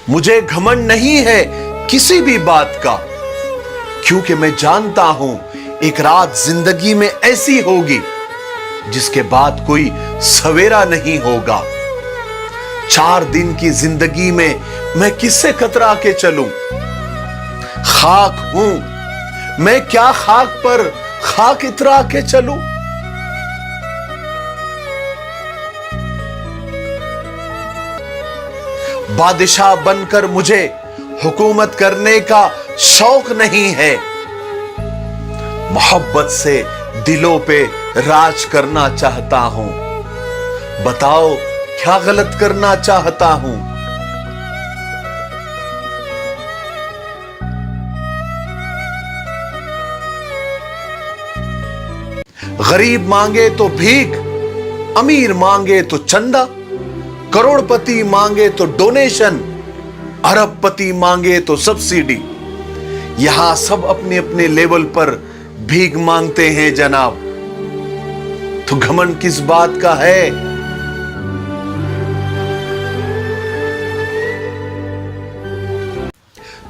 मुझे घमंड नहीं है किसी भी बात का, क्योंकि मैं जानता हूं एक रात जिंदगी में ऐसी होगी जिसके बाद कोई सवेरा नहीं होगा। 4 दिन की जिंदगी में मैं किससे कतरा के चलूं? खाक हूं मैं, क्या खाक पर खाक इतरा के चलूं? बादशाह बनकर मुझे हुकूमत करने का शौक नहीं है, मोहब्बत से दिलों पे राज करना चाहता हूं। बताओ क्या गलत करना चाहता हूं? गरीब मांगे तो भीख, अमीर मांगे तो चंदा, करोड़पति मांगे तो डोनेशन, अरबपति मांगे तो सब्सिडी। यहां सब अपने अपने लेवल पर भीख मांगते हैं जनाब, तो घमंड किस बात का है?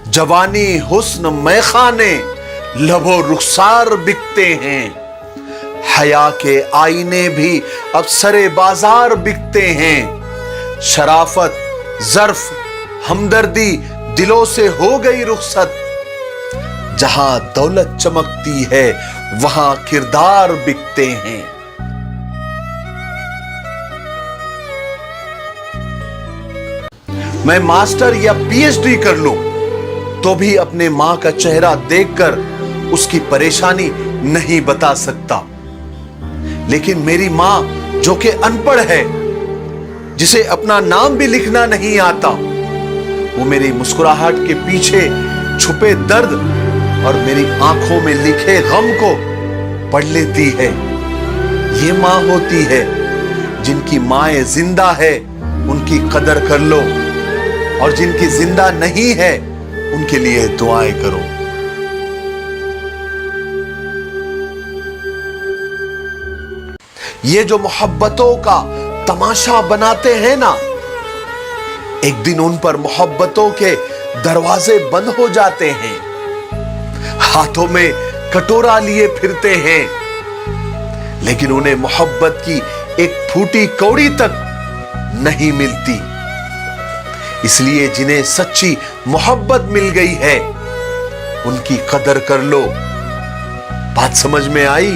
जवानी हुस्न मैखाने, लबो रुखसार बिकते हैं, हया के आईने भी अब सरे बाजार बिकते हैं। शराफत, ज़र्फ, हमदर्दी दिलों से हो गई रुखसत, जहां दौलत चमकती है वहां किरदार बिकते हैं। मैं मास्टर या पीएचडी कर लूं तो भी अपने मां का चेहरा देखकर उसकी परेशानी नहीं बता सकता, लेकिन मेरी मां जो कि अनपढ़ है, जिसे अपना नाम भी लिखना नहीं आता, वो मेरी मुस्कुराहट के पीछे छुपे दर्द और मेरी आंखों में लिखे गम को पढ़ लेती है। ये मां होती है। जिनकी माएं जिंदा है उनकी कदर कर लो, और जिनकी जिंदा नहीं है उनके लिए दुआएं करो। ये जो मोहब्बतों का तमाशा बनाते हैं ना, एक दिन उन पर मोहब्बतों के दरवाजे बंद हो जाते हैं, हाथों में कटोरा लिए फिरते हैं, लेकिन उन्हें मोहब्बत की एक फूटी कौड़ी तक नहीं मिलती। इसलिए जिन्हें सच्ची मोहब्बत मिल गई है उनकी कदर कर लो। बात समझ में आई?